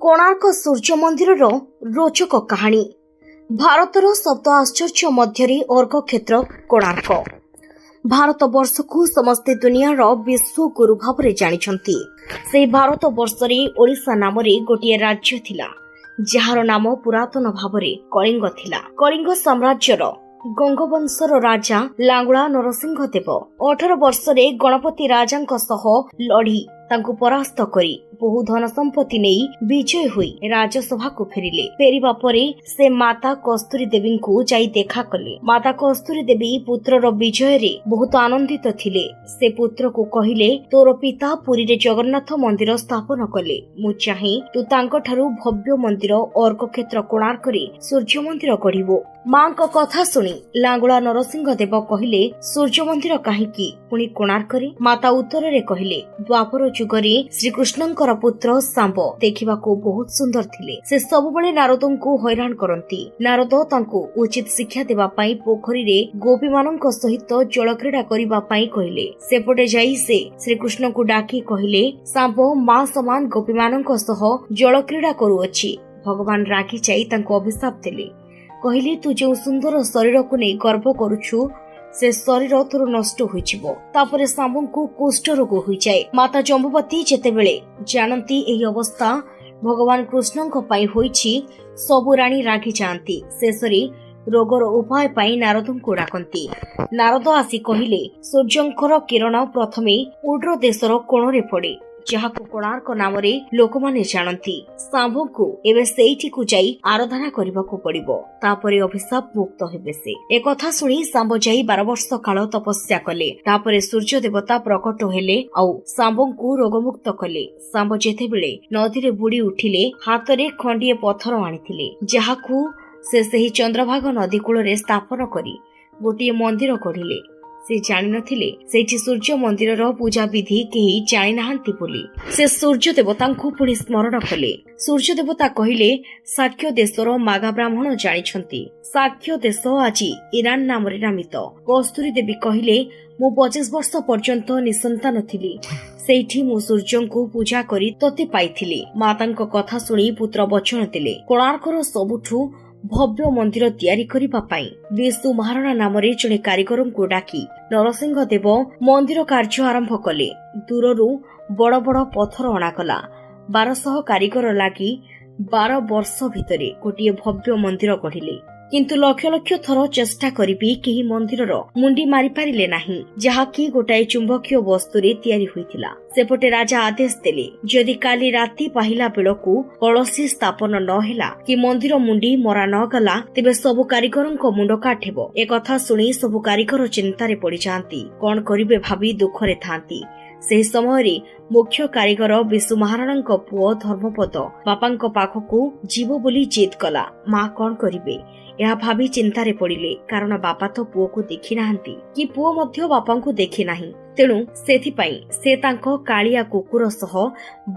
कोणार्क सूर्य मंदिर रोचक कहानी। भारतर सप्त आश्चर्य मध्य अर्घ क्षेत्र कोणार्क। भारत वर्ष को समस्ते दुनियार विश्व गुरु भाव जानिछंती। से भारत वर्ष ओडिशा नाम गोटे राज्य थिला, जार नाम पुरातन भावरे कलिंग थिला। कलिंग साम्राज्यर गंगवंशर राजा लांगुला नरसिंह देव 18 वर्ष गणपति राजा लड़ी तांको परास्त करी बहु धन संपत्ति नहीं विजय हुई राजसभा को फेरिले। फेरिबा परे से माता कस्तूरी देवी को जाई देखा कले। माता कस्तूरी देवी पुत्रर विजय रे बहुत आनंदित थिले। से पुत्र को कहिले, तोर पिता पुरी रे जगन्नाथ मंदिर स्थापन कले, मु चाहे तू तांको ठारू भव्य मंदिर अर्घ क्षेत्र कोणार्क रे सूर्य मंदिर गढ़िबो। मां को कथा सुनी लांगुला नरसिंह देव कहिले, सूर्य मंदिर काहीकि पुणी कोणार्क रे? माता उत्तर रे कहिले, द्वापर जुगरे श्रीकृष्णଙ୍କର पुत्र सांब देखिबाको बहुत सुंदर थिले। से सबुबले नारदଙ୍କୁ हैरान करंती। नारद तांको उचित शिक्षा देबा पई पोखरी रे गोपी माननक सहित जल क्रीड़ा करिबा पई कहिले। सेपटे जाई से श्रीकृष्ण को डाकी कहिले, सांब मां समान गोपी माननक सह जल क्रीड़ा करूअछि। भगवान रागी जाई तांको अभिशाप देले। कहिले, तू जो सुंदर शरीर को नै गर्व करूछु से शरीर तोर नष्ट होइछिबो। तापरे सांबंकु कुष्ठ रोग होई जाए। माता जम्बुवती जेतेबेले जानती एही अवस्था भगवान कृष्णଙ୍କ पई होइछि, सबु रानी रागी जांती। शेषरे रोगर उपाय पाई नारदଙ୍କୁ डाकंती। नारद आसी कहिले, सूर्यंकर किरण प्रथमे उड्र देशर कोणरे पड़े, जहाको कोणार्क नाम रे लोक माने जानती। सांबंकु एबे सेइठी को जाई आराधना करबाको पड़िबो, तापरे अभिशाप मुक्त हेबे। से ए कथा सुनी सांब जाई 12 वर्ष काल तपस्या कले। तापरे सूर्य देवता प्रकट हेले आउ सांबंकु रोगमुक्त कले। सांब जेतेबेले नदी रे बुडी उठिले, हाथ रे खंडिए पत्थर आनिथिले, जहाकू से सही चंद्रभाग नदी कूल रे स्थापन करी गोटे मंदिर गढ़िले। से जानि नथिले सेठी सूर्य मंदिर पूजा विधि केही जानि नाहंती बोली। से सूर्य देवतांकु पुणी स्मरण कले। सूर्य देवता कहिले, साक्ष्य देशर मागा ब्राह्मण जानिछंती। साक्ष्य देश आज ईरान नाम रे नामित। कस्तूरी देवी कहिले, मु 25 वर्ष पर्यंत निसंतान थिली। सेठी मु सूर्यंकु पूजा करी तते पाइथिली। मातांक कथा सुनी पुत्र वचन देले। कोणार्कर सबुठु भव्य मंदिर तैयारी करिबा पई विष्णु महाराणा नाम रे जणे कारीगरଙ୍କୁ डाकी नरसिंह देव मंदिर कार्य आरंभ कले। दूररू बड़ बड़ पत्थर अणागला। 1200 कारीगर लागी 12 वर्ष भितरे गोटे भव्य मंदिर गढ़िले। किंतु लक्ष लक्ष थर चेष्टा करिबी केही मंदिरर मुंडी मारी पारिले नाही, जहाकी गोटाए चुंबकीय वस्तु रे तैयारी होइतिला। सेपटे राजा आदेश देले, जदि काली राति पाहिला बेलकू कलसी स्थापन न हेला कि मंदिर मुंडी मरा न गला, तेबे सबु कारीगरଙ୍କ मुंड काटेबो। ए कथा सुनी सबु कारीगर चिंतारे पड़ी जांती, कोन करिबे भाबी दुखरे थांती। से समय मुख्य कारीगर विष्णु महाराणा पुओ धर्मपद बापांक पाखकू जीव बोली जिद कला। मां कोन करिबे यह भाभी चिंतारे पड़िले, कारण बापा तो पुओ को देखि नाहंती कि पुओ मध्य बापांकु देखि नाही। तेणु सेथिपाई से तांको कालिया कुकुर सह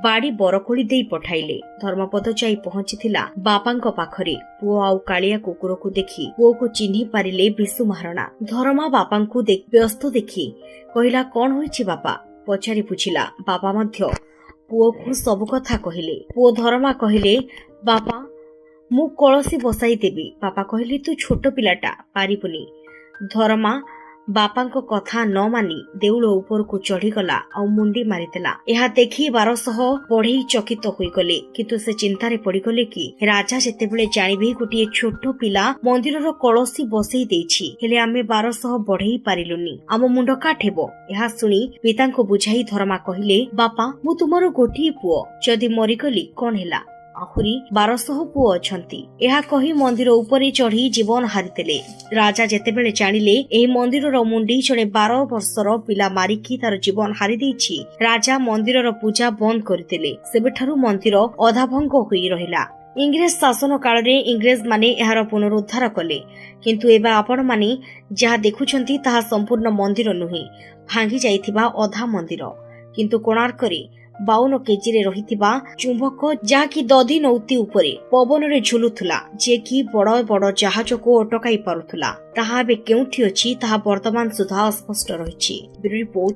बाड़ी बरकोली देई पठाइले। धर्मपद जाई पहुंचीथिला बापांक पाखरे। पुओ आउ कालिया कुकुर को देखि पुओ को चिन्हि पारिले विष्णु महाराणा। धर्मा बापांकु व्यस्त देखि कहिला, कोन होइछि बापा? पचारि पुछिला। बापा मध्य पुओ को सब कथा कहिले। पुओ धर्मा कहिले, बापा मु कलसी बसाई देबी। बापा कहले, तू छोट पिलाटा पारिबुनी। धर्मा बापांक कथा न मानी देउल ऊपर को चढ़ी गला और मुंडी मारिदेला। यह देखी 1200 बढ़ई चकित होई गले, किंतु से चिंतारे पड़ी गले कि राजा जेतेबेले जानिबे गोटे छोट पिला मंदिरर कलसी बसई देछि, हेले आमे 1200 बढ़ई पारिलुनी, आम मुंड काटेबो। यह सुनी पितांको बुझाई धर्मा कहिले, बापा मु तुमर गोटिए पुओ, जदि मरिगली कोन हेला? आहुरी 1200 पुओ अछंती। यह कही मंदिर उपरे चढ़ी जीवन हारिदेले। राजा जेतेबेले जानिले एही मंदिरर मुंडी जणे 12 वर्षर पिला मारिकी तार जीवन हारि देछि, राजा मंदिरर पूजा बंद करदेले। सेबेठारु मंदिर अधा भंग होई रहिला। इंग्रेज शासन काल रे इंग्रेज माने एहार पुनरुद्धार कले, किंतु एबा आपण माने जहा देखुछंती ताहा संपूर्ण मंदिर नुहे, भांगी जाइथिबा अधा मंदिर। किंतु कोणार्क रे 52 केजी रे रहिथिबा चुंबक जाकी दधी नौती उपरे पवन रे झुलुथुला, जे कि बड़ बड़ जहाज को अटकाई पारुथुला, ताहा बे केउठी अछि ताहा वर्तमान सुधा स्पष्ट रहिछि। Bureau report.